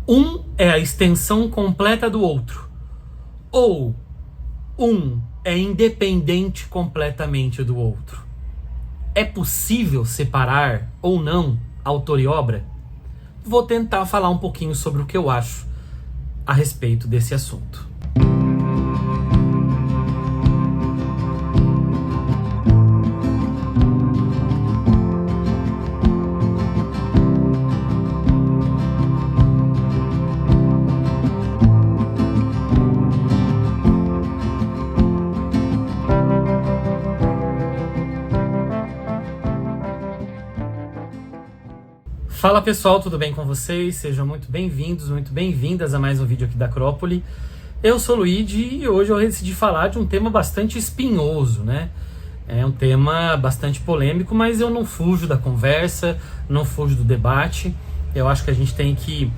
Um é a extensão completa do outro, ou um é independente completamente do outro. É possível separar ou não autor e obra? Vou tentar falar um pouquinho sobre o que eu acho a respeito desse assunto. Fala pessoal, tudo bem com vocês? Sejam muito bem-vindos, muito bem-vindas a mais um vídeo aqui da Acrópole. Eu sou o Luigi e hoje eu decidi falar de um tema bastante espinhoso, né? É um tema bastante polêmico, mas eu não fujo da conversa, não fujo do debate. Eu acho que a gente tem que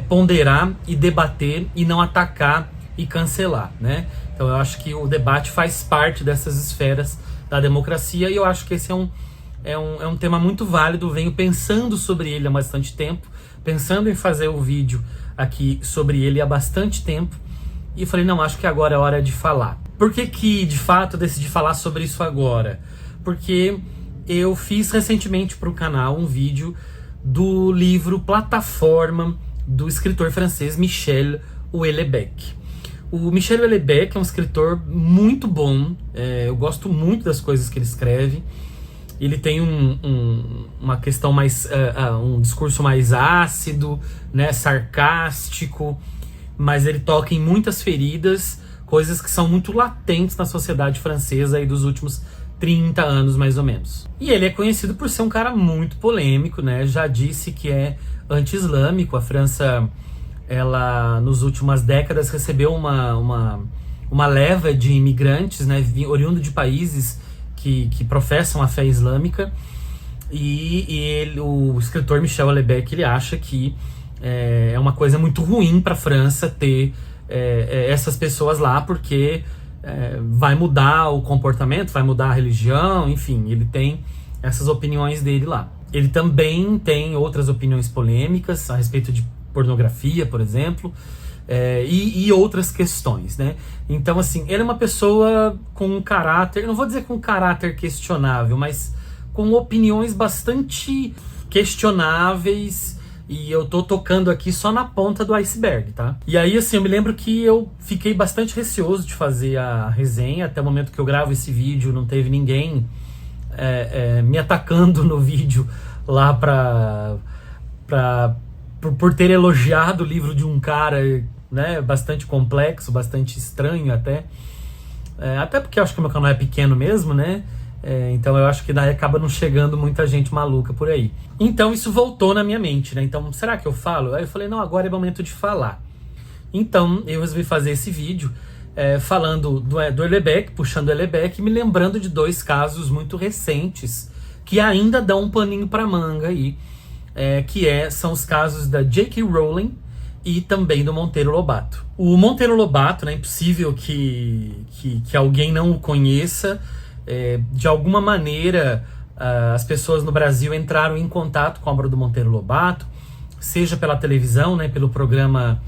ponderar e debater e não atacar e cancelar, né? Então eu acho que o debate faz parte dessas esferas da democracia e eu acho que esse é um tema muito válido. Venho pensando sobre ele há bastante tempo, pensando em fazer o vídeo aqui sobre ele há bastante tempo, e falei, não, acho que agora é hora de falar. Por que de fato eu decidi falar sobre isso agora? Porque eu fiz recentemente para o canal um vídeo do livro Plataforma, do escritor francês Michel Houellebecq. O Michel Houellebecq é um escritor muito bom, eu gosto muito das coisas que ele escreve. Ele tem uma questão mais, um discurso mais ácido, né, sarcástico, mas ele toca em muitas feridas, coisas que são muito latentes na sociedade francesa aí dos últimos 30 anos, mais ou menos. E ele é conhecido por ser um cara muito polêmico, né, já disse que é anti-islâmico. A França, ela, nas últimas décadas, recebeu uma leva de imigrantes, né, oriundo de países que professam a fé islâmica, e o escritor Michel Houellebecq, ele acha que é uma coisa muito ruim para a França ter essas pessoas lá, porque vai mudar o comportamento, vai mudar a religião, enfim, ele tem essas opiniões dele lá. Ele também tem outras opiniões polêmicas a respeito de pornografia, por exemplo, e outras questões, né? Então, assim, ele é uma pessoa com um caráter, não vou dizer com um caráter questionável, mas com opiniões bastante questionáveis, e eu tô tocando aqui só na ponta do iceberg, tá? E aí, assim, eu me lembro que eu fiquei bastante receoso de fazer a resenha. Até o momento que eu gravo esse vídeo, não teve ninguém me atacando no vídeo lá por ter elogiado o livro de um cara, né, bastante complexo, bastante estranho até. Até porque eu acho que o meu canal é pequeno mesmo, né? Então eu acho que daí acaba não chegando muita gente maluca por aí. Então isso voltou na minha mente, né? Então, será que eu falo? Aí eu falei, não, agora é momento de falar. Então eu resolvi fazer esse vídeo falando do Houellebecq, puxando o Houellebecq, e me lembrando de dois casos muito recentes que ainda dão um paninho pra manga aí, são os casos da J.K. Rowling e também do Monteiro Lobato. O Monteiro Lobato, né, é impossível que alguém não o conheça. De alguma maneira, as pessoas no Brasil entraram em contato com a obra do Monteiro Lobato, seja pela televisão, né, pelo programa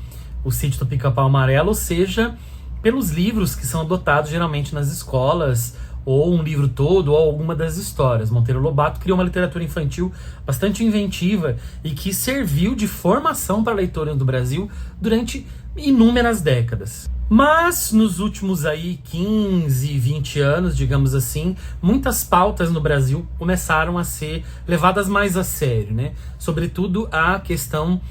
O Sítio do Pica-Pau Amarelo, ou seja pelos livros que são adotados geralmente nas escolas, ou um livro todo, ou alguma das histórias. Monteiro Lobato criou uma literatura infantil bastante inventiva e que serviu de formação para leitores do Brasil durante inúmeras décadas. Mas nos últimos aí 15, 20 anos, digamos assim, muitas pautas no Brasil começaram a ser levadas mais a sério, né? Sobretudo a questão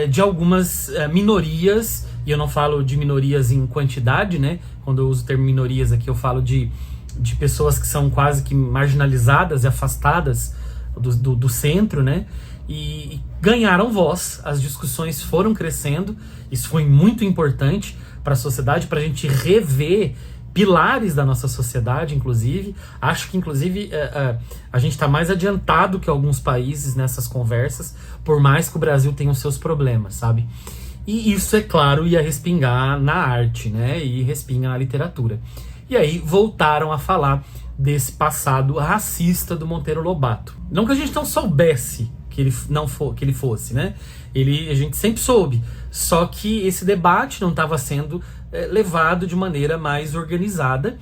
de algumas minorias, e eu não falo de minorias em quantidade, né? Quando eu uso o termo minorias aqui, eu falo de pessoas que são quase que marginalizadas e afastadas do centro, né? E ganharam voz, as discussões foram crescendo. Isso foi muito importante para a sociedade, para a gente rever pilares da nossa sociedade, inclusive. Acho que, inclusive, a gente está mais adiantado que alguns países nessas conversas, por mais que o Brasil tenha os seus problemas, sabe? E isso, é claro, ia respingar na arte, né? E respinga na literatura. E aí voltaram a falar desse passado racista do Monteiro Lobato. Não que a gente não soubesse que ele fosse, né? A gente sempre soube, só que esse debate não estava sendo levado de maneira mais organizada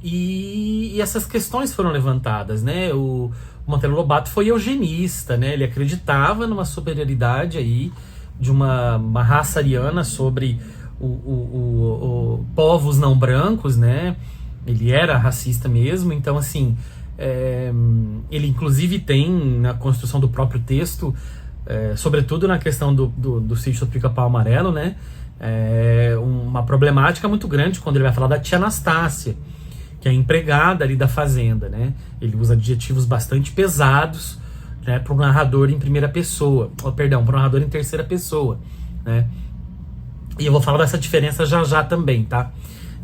e essas questões foram levantadas, né? O Monteiro Lobato foi eugenista, né? Ele acreditava numa superioridade aí de uma raça ariana sobre povos não brancos, né? Ele era racista mesmo, então assim, ele inclusive tem na construção do próprio texto, sobretudo na questão do sítio do Pica-Pau Amarelo, né? Uma problemática muito grande quando ele vai falar da tia Anastácia, que é empregada ali da fazenda, né? Ele usa adjetivos bastante pesados, né, para o narrador em primeira pessoa, para o narrador em terceira pessoa, né? E eu vou falar dessa diferença já também, tá?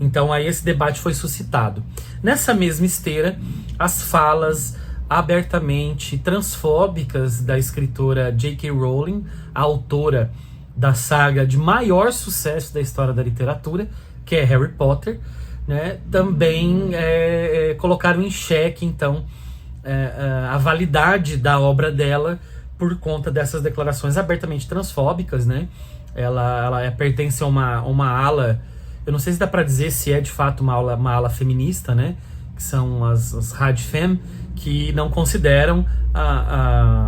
Então aí esse debate foi suscitado. Nessa mesma esteira, as falas abertamente transfóbicas da escritora J.K. Rowling, a autora da saga de maior sucesso da história da literatura, que é Harry Potter, né, também colocaram em xeque, então, a validade da obra dela por conta dessas declarações abertamente transfóbicas, né? Ela pertence a uma ala, eu não sei se dá para dizer se é de fato uma ala feminista, né? Que são as Radfem, que não consideram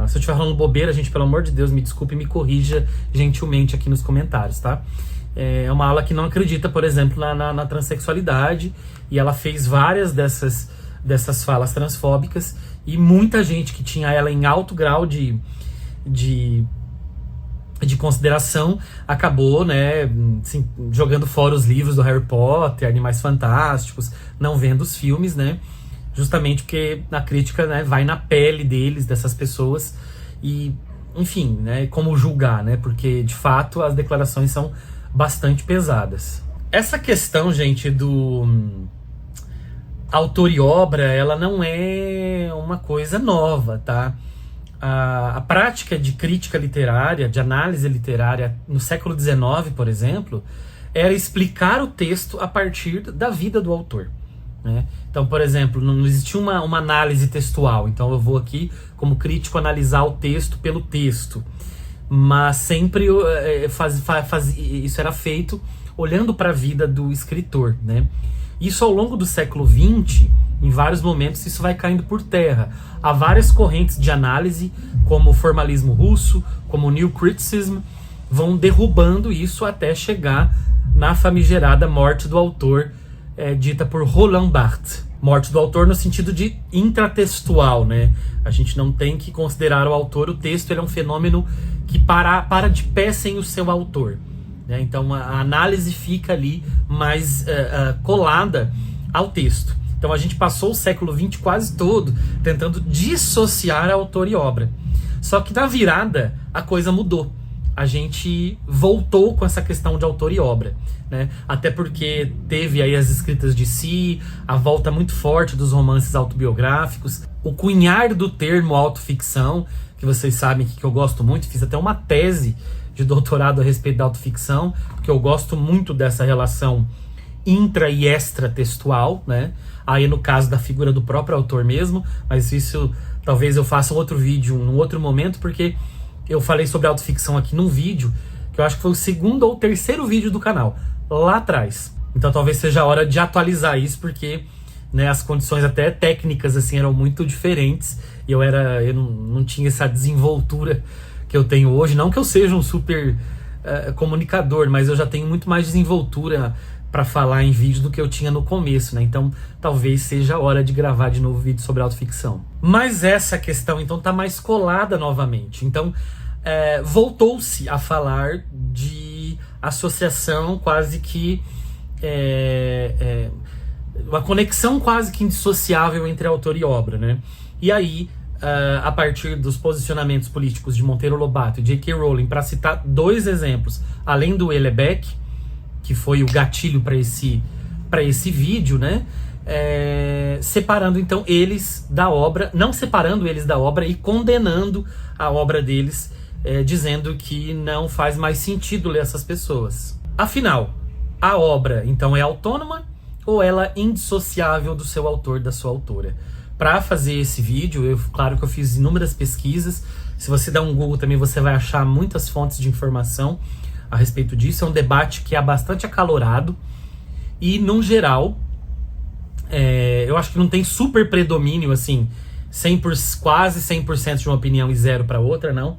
se eu estiver falando bobeira, gente, pelo amor de Deus, me desculpe e me corrija gentilmente aqui nos comentários, tá? É uma ala que não acredita, por exemplo, na transexualidade, e ela fez várias dessas falas transfóbicas, e muita gente que tinha ela em alto grau de consideração acabou, né, assim, jogando fora os livros do Harry Potter, Animais Fantásticos, não vendo os filmes, né, justamente porque a crítica, né, vai na pele dessas pessoas, e enfim, né, como julgar, né, porque de fato as declarações são bastante pesadas. Essa questão, gente, do autor e obra, ela não é uma coisa nova, tá? A prática de crítica literária, de análise literária no século XIX, por exemplo, era explicar o texto a partir da vida do autor, né? Então, por exemplo, não existia uma análise textual, então eu vou aqui, como crítico, analisar o texto pelo texto, mas sempre isso era feito olhando para a vida do escritor, né? Isso ao longo do século XX, em vários momentos, isso vai caindo por terra. Há várias correntes de análise, como o formalismo russo, como o New Criticism, vão derrubando isso até chegar na famigerada morte do autor, dita por Roland Barthes. Morte do autor no sentido de intratextual, né? A gente não tem que considerar o autor, o texto ele é um fenômeno que para de pé sem o seu autor, né? Então a análise fica ali mais colada ao texto. Então a gente passou o século XX quase todo tentando dissociar autor e obra. Só que na virada a coisa mudou. A gente voltou com essa questão de autor e obra, né? Até porque teve aí as escritas de si, a volta muito forte dos romances autobiográficos, o cunhar do termo autoficção, que vocês sabem que eu gosto muito, fiz até uma tese de doutorado a respeito da autoficção, porque eu gosto muito dessa relação intra e extra-textual, né? Aí no caso da figura do próprio autor mesmo, mas isso talvez eu faça um outro vídeo num outro momento, porque eu falei sobre autoficção aqui num vídeo, que eu acho que foi o segundo ou terceiro vídeo do canal, lá atrás. Então talvez seja a hora de atualizar isso, porque, né, as condições até técnicas assim eram muito diferentes, e eu não tinha essa desenvoltura que eu tenho hoje. Não que eu seja um super comunicador, mas eu já tenho muito mais desenvoltura para falar em vídeo do que eu tinha no começo, né? Então talvez seja a hora de gravar de novo vídeo sobre autoficção. Mas essa questão então tá mais colada novamente. Então voltou-se a falar de associação quase que uma conexão quase que indissociável entre autor e obra, né? E aí a partir dos posicionamentos políticos de Monteiro Lobato e J.K. Rowling, para citar dois exemplos, além do Houellebecq, que foi o gatilho para esse vídeo, né? Separando então eles da obra, não separando eles da obra e condenando a obra deles, dizendo que não faz mais sentido ler essas pessoas. Afinal, a obra então é autônoma ou ela é indissociável do seu autor, da sua autora? Para fazer esse vídeo, claro que eu fiz inúmeras pesquisas, Se você der um Google também, você vai achar muitas fontes de informação a respeito disso. É um debate que é bastante acalorado e, num geral, eu acho que não tem super predomínio, assim, quase 100% de uma opinião e zero para outra, não.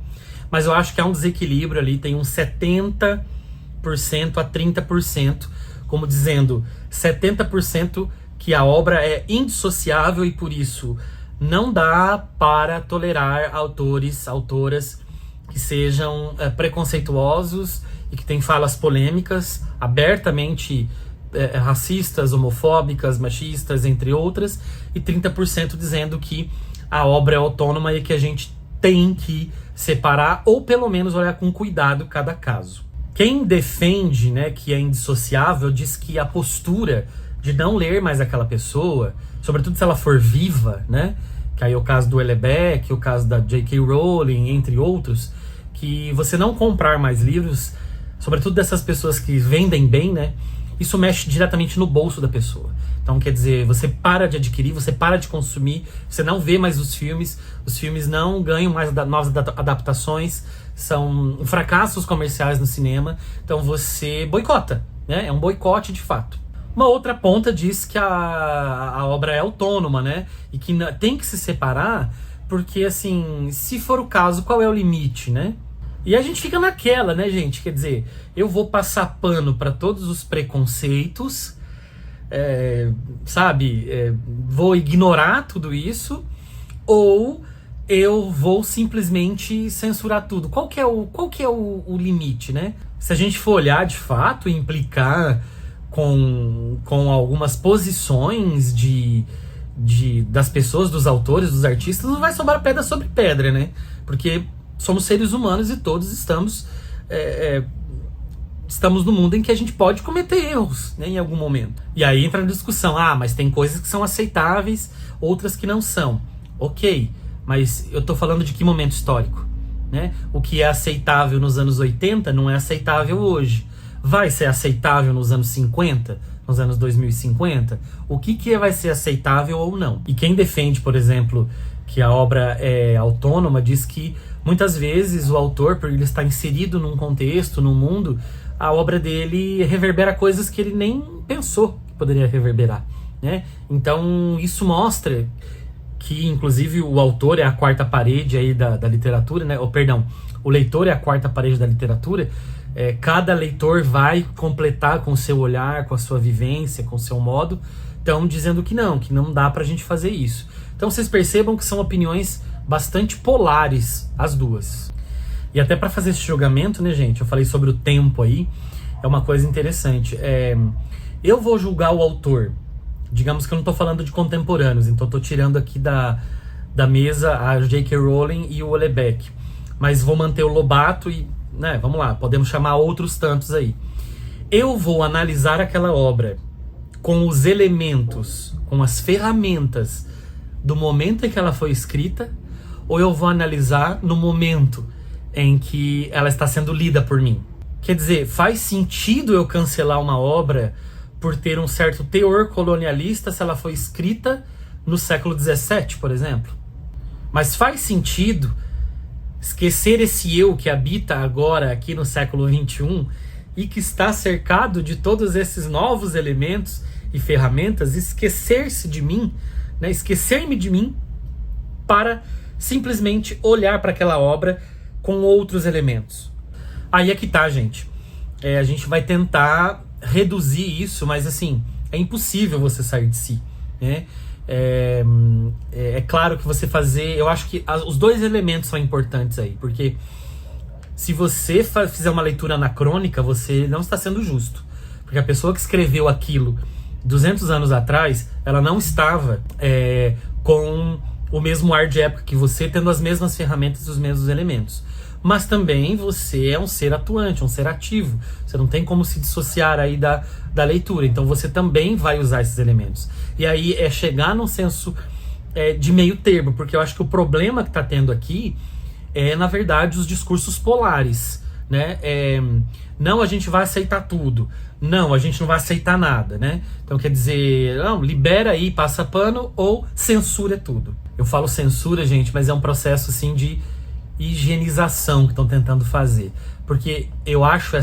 Mas eu acho que há um desequilíbrio ali, tem uns 70% a 30%, como dizendo 70% que a obra é indissociável e por isso não dá para tolerar autoras que sejam preconceituosos e que têm falas polêmicas, abertamente racistas, homofóbicas, machistas, entre outras, e 30% dizendo que a obra é autônoma e que a gente tem que separar ou pelo menos olhar com cuidado cada caso. Quem defende, né, que é indissociável diz que a postura de não ler mais aquela pessoa, sobretudo se ela for viva, né, que aí é o caso do Houellebecq, o caso da J.K. Rowling, entre outros, que você não comprar mais livros, sobretudo dessas pessoas que vendem bem, né, isso mexe diretamente no bolso da pessoa. Então, quer dizer, você para de adquirir, você para de consumir, você não vê mais os filmes não ganham mais novas adaptações, são fracassos comerciais no cinema, então você boicota, né? É um boicote de fato. Uma outra ponta diz que a obra é autônoma, né? E que tem que se separar, porque, assim, se for o caso, qual é o limite, né? E a gente fica naquela, né, gente? Quer dizer, eu vou passar pano para todos os preconceitos, vou ignorar tudo isso, ou eu vou simplesmente censurar tudo. Qual que é o limite, né? Se a gente for olhar de fato e implicar com algumas posições das pessoas, dos autores, dos artistas, não vai sobrar pedra sobre pedra, né? Porque somos seres humanos e todos estamos no mundo em que a gente pode cometer erros, né, em algum momento. E aí entra a discussão, mas tem coisas que são aceitáveis, outras que não são. Ok, mas eu tô falando de que momento histórico, né? O que é aceitável nos anos 80 não é aceitável hoje. Vai ser aceitável nos anos 50? Nos anos 2050? O que vai ser aceitável ou não? E quem defende, por exemplo, que a obra é autônoma, diz que muitas vezes o autor, por ele estar inserido num contexto, num mundo, a obra dele reverbera coisas que ele nem pensou que poderia reverberar, né? Então isso mostra que, inclusive, o autor é a quarta parede aí da literatura, né? O leitor é a quarta parede da literatura. Cada leitor vai completar com o seu olhar, com a sua vivência, com o seu modo. Então, dizendo que não dá pra gente fazer isso. Então, vocês percebam que são opiniões bastante polares, as duas. E até para fazer esse julgamento, né, gente, eu falei sobre o tempo aí, é uma coisa interessante. Eu vou julgar o autor. Digamos que eu não tô falando de contemporâneos, então eu tô tirando aqui da mesa a J.K. Rowling e o Houellebecq. Mas vou manter o Lobato e, né, vamos lá, podemos chamar outros tantos aí. Eu vou analisar aquela obra com os elementos, com as ferramentas do momento em que ela foi escrita, ou eu vou analisar no momento em que ela está sendo lida por mim? Quer dizer, faz sentido eu cancelar uma obra por ter um certo teor colonialista se ela foi escrita no século XVII, por exemplo? Mas faz sentido esquecer esse eu que habita agora aqui no século XXI e que está cercado de todos esses novos elementos e ferramentas, esquecer-se de mim, né, esquecer-me de mim para simplesmente olhar para aquela obra com outros elementos? Aí é que tá, gente. A gente vai tentar reduzir isso, mas assim, é impossível você sair de si, né? É claro que você fazer... Eu acho que os dois elementos são importantes aí, porque se você fizer uma leitura anacrônica, você não está sendo justo. Porque a pessoa que escreveu aquilo 200 anos atrás, ela não estava com o mesmo ar de época que você, tendo as mesmas ferramentas e os mesmos elementos. Mas também você é um ser atuante, um ser ativo. Você não tem como se dissociar aí da leitura. Então você também vai usar esses elementos. E aí é chegar num senso de meio termo, porque eu acho que o problema que está tendo aqui na verdade, os discursos polares, né? Não, a gente vai aceitar tudo. Não, a gente não vai aceitar nada, né? Então quer dizer, não, libera aí, passa pano, ou censura tudo. Eu falo censura, gente, mas é um processo assim de higienização que estão tentando fazer. Porque eu acho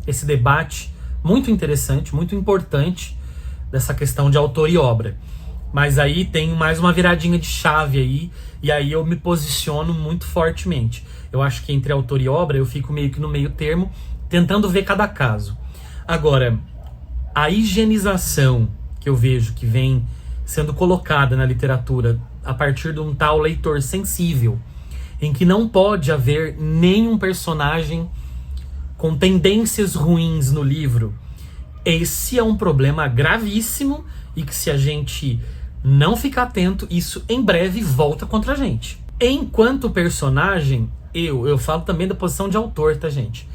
esse debate muito interessante, muito importante, dessa questão de autor e obra. Mas aí tem mais uma viradinha de chave aí, e aí eu me posiciono muito fortemente. Eu acho que entre autor e obra eu fico meio que no meio termo, tentando ver cada caso. Agora, a higienização que eu vejo que vem sendo colocada na literatura a partir de um tal leitor sensível, em que não pode haver nenhum personagem com tendências ruins no livro, esse é um problema gravíssimo e que, se a gente não ficar atento, isso em breve volta contra a gente. Enquanto personagem, eu falo também da posição de autor, tá, gente?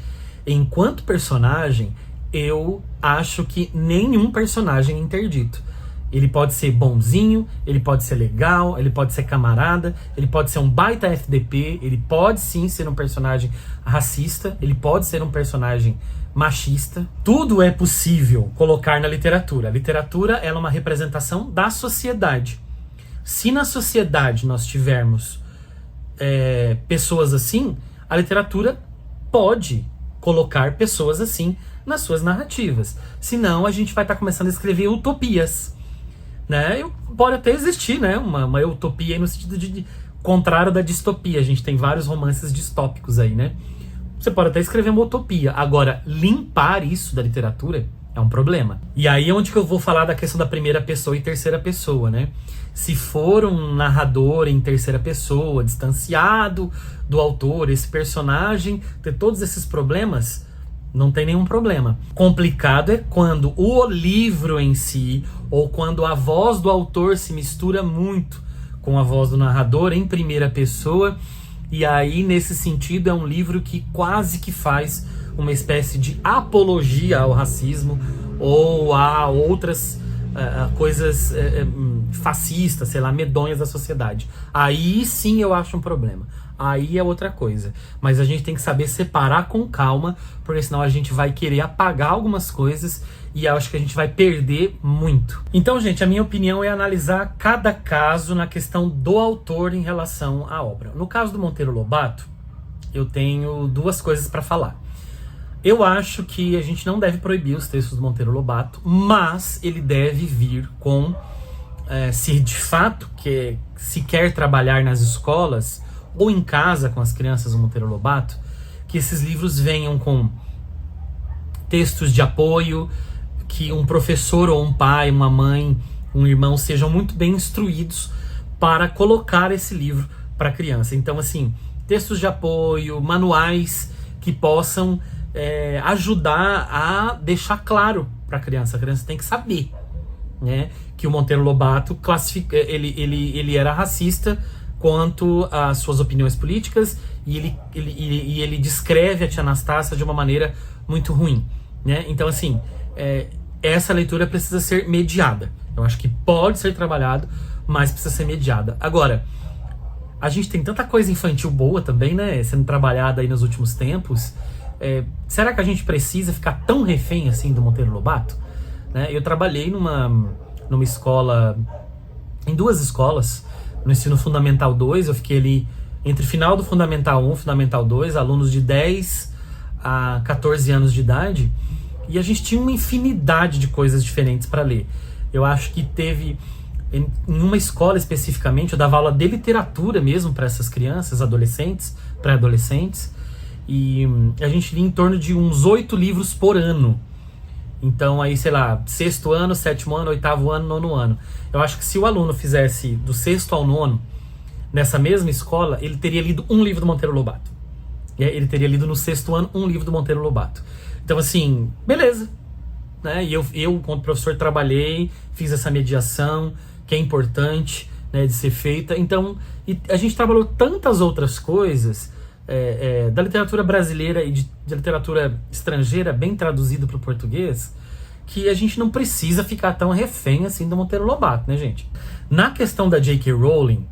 Enquanto personagem, eu acho que nenhum personagem é interdito. Ele pode ser bonzinho, ele pode ser legal, ele pode ser camarada, ele pode ser um baita FDP, ele pode sim ser um personagem racista, ele pode ser um personagem machista. Tudo é possível colocar na literatura. A literatura, ela é uma representação da sociedade. Se na sociedade nós tivermos pessoas assim, a literatura pode colocar pessoas assim nas suas narrativas. Senão a gente vai estar começando a escrever utopias. Né? Pode até existir, né, uma utopia aí no sentido de contrário da distopia. A gente tem vários romances distópicos aí, né? Você pode até escrever uma utopia. Agora, limpar isso da literatura é um problema. E aí é onde que eu vou falar da questão da primeira pessoa e terceira pessoa, né? Se for um narrador em terceira pessoa, distanciado do autor, esse personagem ter todos esses problemas, não tem nenhum problema. Complicado é quando o livro em si, ou quando a voz do autor se mistura muito com a voz do narrador em primeira pessoa, e aí, nesse sentido, é um livro que quase que faz uma espécie de apologia ao racismo ou a outras coisas fascistas, sei lá, medonhas da sociedade. Aí sim eu acho um problema. Aí é outra coisa. Mas a gente tem que saber separar com calma, porque senão a gente vai querer apagar algumas coisas e eu acho que a gente vai perder muito. Então, gente, a minha opinião é analisar cada caso na questão do autor em relação à obra. No caso do Monteiro Lobato, eu tenho duas coisas para falar. Eu acho que a gente não deve proibir os textos do Monteiro Lobato, mas ele deve vir com, se de fato se quer trabalhar nas escolas ou em casa com as crianças do Monteiro Lobato, que esses livros venham com textos de apoio, que um professor ou um pai, uma mãe, um irmão sejam muito bem instruídos para colocar esse livro para a criança. Então, assim, textos de apoio, manuais que possam ajudar a deixar claro para a criança. A criança tem que saber, né, que o Monteiro Lobato ele era racista quanto às suas opiniões políticas e ele descreve a tia Anastácia de uma maneira muito ruim, né? Então, assim, essa leitura precisa ser mediada. Eu acho que pode ser trabalhado, mas precisa ser mediada. Agora, a gente tem tanta coisa infantil boa também, né, sendo trabalhada aí nos últimos tempos. Será que a gente precisa ficar tão refém assim do Monteiro Lobato? Né? Eu trabalhei numa escola, em duas escolas, no ensino Fundamental 2, eu fiquei ali entre final do Fundamental 1 e Fundamental 2, alunos de 10 a 14 anos de idade, e a gente tinha uma infinidade de coisas diferentes para ler. Eu acho que teve, em uma escola especificamente, eu dava aula de literatura mesmo para essas crianças, adolescentes, pré-adolescentes, e a gente lia em torno de uns 8 livros por ano. Então aí, sei lá, 6º ano, 7º ano, 8º ano, 9º ano. Eu acho que se o aluno fizesse do 6º ao 9º, nessa mesma escola, ele teria lido um livro do Monteiro Lobato. Ele teria lido no 6º ano um livro do Monteiro Lobato. Então, assim, beleza. Né? E eu, como professor, trabalhei, fiz essa mediação, que é importante, né, de ser feita. Então, a gente trabalhou tantas outras coisas da literatura brasileira e de literatura estrangeira, bem traduzido para o português, que a gente não precisa ficar tão refém assim do Monteiro Lobato, né, gente? Na questão da J.K. Rowling,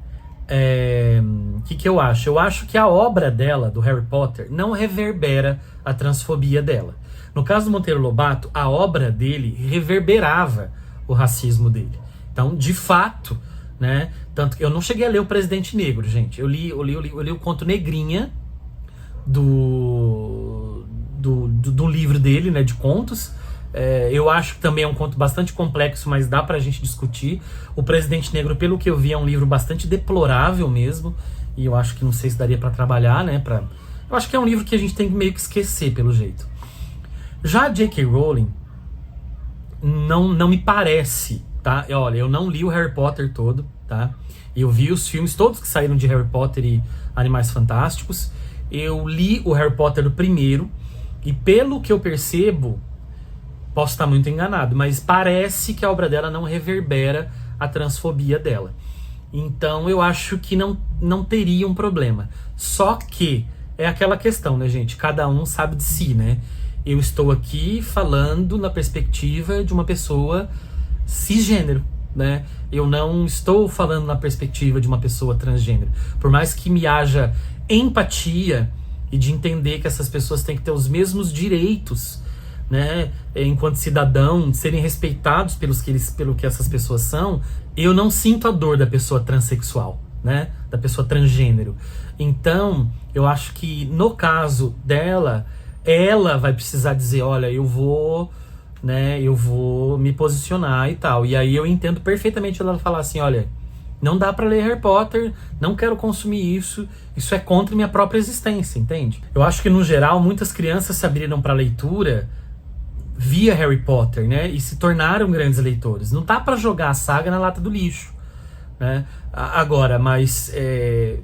que eu acho? Eu acho que a obra dela, do Harry Potter, não reverbera a transfobia dela. No caso do Monteiro Lobato, a obra dele reverberava o racismo dele. Então, de fato, né, Tanto que eu não cheguei a ler O Presidente Negro, gente. Eu li o conto Negrinha do livro dele, né, de contos. Eu acho que também é um conto bastante complexo, mas dá pra gente discutir. O Presidente Negro, pelo que eu vi, é um livro bastante deplorável mesmo. E eu acho que não sei se daria pra trabalhar, né? Eu acho que é um livro que a gente tem que meio que esquecer, pelo jeito. Já a J.K. Rowling, não me parece, tá? Olha, eu não li o Harry Potter todo, tá? Eu vi os filmes todos que saíram de Harry Potter e Animais Fantásticos. Eu li o Harry Potter do primeiro. E pelo que eu percebo, posso estar muito enganado, mas parece que a obra dela não reverbera a transfobia dela. Então eu acho que não teria um problema. Só que é aquela questão, né, gente? Cada um sabe de si, né? Eu estou aqui falando na perspectiva de uma pessoa cisgênero, né? Eu não estou falando na perspectiva de uma pessoa transgênero. Por mais que me haja empatia e de entender que essas pessoas têm que ter os mesmos direitos, né, enquanto cidadão, serem respeitados pelo que essas pessoas são, eu não sinto a dor da pessoa transexual, né, da pessoa transgênero. Então, eu acho que no caso dela, ela vai precisar dizer, olha, eu vou me posicionar e tal. E aí eu entendo perfeitamente ela falar assim, olha, não dá pra ler Harry Potter, não quero consumir isso é contra minha própria existência, entende? Eu acho que no geral muitas crianças se abriram pra leitura via Harry Potter, né, e se tornaram grandes leitores. Não dá pra jogar a saga na lata do lixo, né? Agora, mas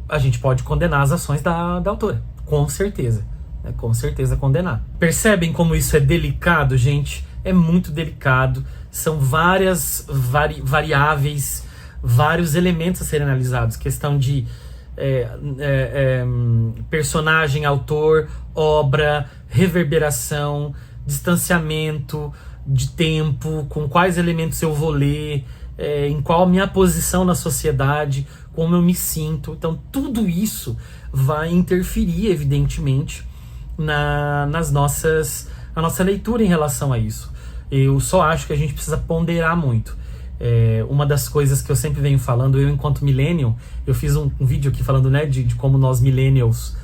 a gente pode condenar as ações da autora, com certeza, né? Com certeza condenar. Percebem como isso é delicado, gente? É muito delicado, são várias variáveis, vários elementos a serem analisados, questão de personagem, autor, obra, reverberação, distanciamento de tempo, com quais elementos eu vou ler, em qual a minha posição na sociedade, como eu me sinto. Então tudo isso vai interferir, evidentemente, na nossa leitura em relação a isso. Eu só acho que a gente precisa ponderar muito. Uma das coisas que eu sempre venho falando, eu enquanto millennial, eu fiz um vídeo aqui falando, né, de como nós millennials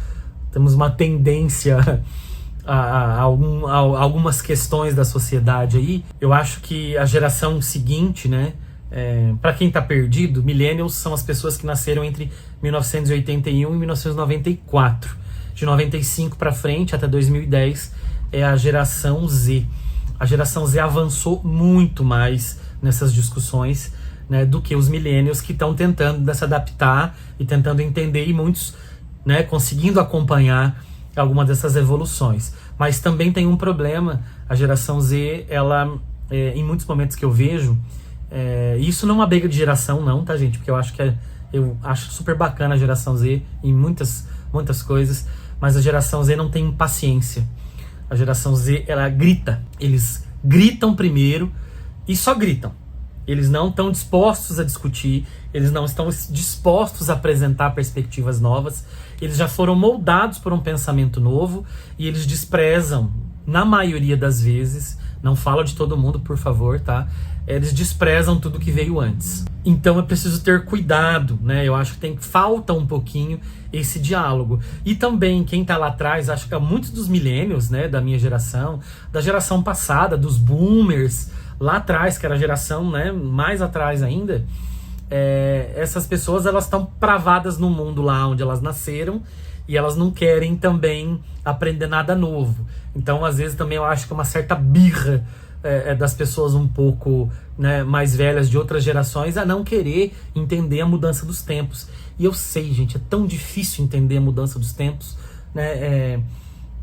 temos uma tendência a algumas questões da sociedade aí. Eu acho que a geração seguinte, né, para quem tá perdido, millennials são as pessoas que nasceram entre 1981 e 1994. De 95 para frente, até 2010, é a geração Z. A geração Z avançou muito mais nessas discussões, né, do que os millennials, que estão tentando se adaptar e tentando entender, e muitos, né, conseguindo acompanhar alguma dessas evoluções. Mas também tem um problema, a geração Z, ela, em muitos momentos que eu vejo, isso não é uma briga de geração não, tá, gente? Porque eu acho super bacana a geração Z em muitas coisas, mas a geração Z não tem paciência. A geração Z, ela grita. Eles gritam primeiro e só gritam. Eles não estão dispostos a discutir, eles não estão dispostos a apresentar perspectivas novas. Eles já foram moldados por um pensamento novo e eles desprezam, na maioria das vezes, não falo de todo mundo, por favor, tá? Eles desprezam tudo que veio antes. Então é preciso ter cuidado, né? Eu acho que falta um pouquinho esse diálogo. E também, quem tá lá atrás, acho que muitos dos millennials, né, da minha geração, da geração passada, dos boomers, lá atrás, que era a geração, né, mais atrás ainda, essas pessoas, elas estão travadas no mundo lá onde elas nasceram e elas não querem também aprender nada novo. Então, às vezes, também eu acho que é uma certa birra das pessoas um pouco, né, mais velhas de outras gerações a não querer entender a mudança dos tempos. E eu sei, gente, é tão difícil entender a mudança dos tempos, né?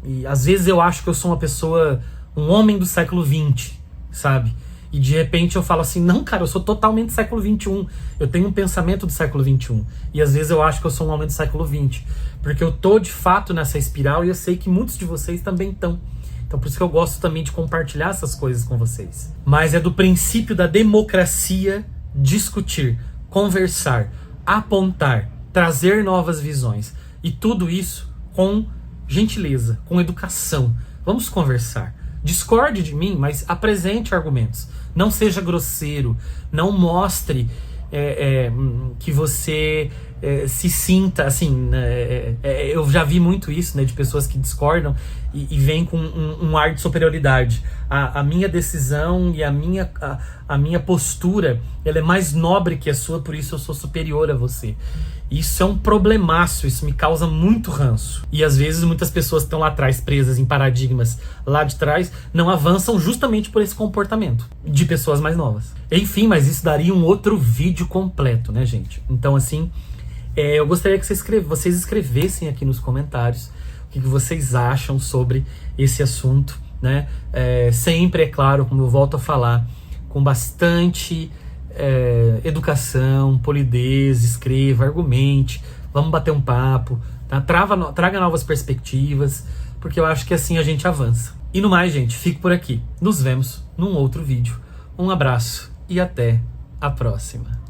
E às vezes eu acho que eu sou uma pessoa, um homem do século XX, sabe? E de repente eu falo assim, não, cara, eu sou totalmente do século XXI. Eu tenho um pensamento do século XXI. E às vezes eu acho que eu sou um homem do século XX. Porque eu tô de fato nessa espiral e eu sei que muitos de vocês também estão. Então por isso que eu gosto também de compartilhar essas coisas com vocês. Mas é do princípio da democracia discutir, conversar, apontar, trazer novas visões. E tudo isso com gentileza, com educação. Vamos conversar. Discorde de mim, mas apresente argumentos. Não seja grosseiro. Não mostre que você se sinta assim, eu já vi muito isso, né, de pessoas que discordam e vêm com um ar de superioridade. A minha decisão e a minha postura, ela é mais nobre que a sua, por isso eu sou superior a você. Isso é um problemaço, isso me causa muito ranço. E às vezes muitas pessoas que estão lá atrás, presas em paradigmas lá de trás, não avançam justamente por esse comportamento de pessoas mais novas. Enfim, mas isso daria um outro vídeo completo, né, gente? Então, assim, eu gostaria que vocês escrevessem aqui nos comentários o que vocês acham sobre esse assunto, né? Sempre, é claro, como eu volto a falar, com bastante educação, polidez, escreva, argumente, vamos bater um papo, tá? Traga novas perspectivas, porque eu acho que assim a gente avança. E no mais, gente, fico por aqui. Nos vemos num outro vídeo. Um abraço e até a próxima.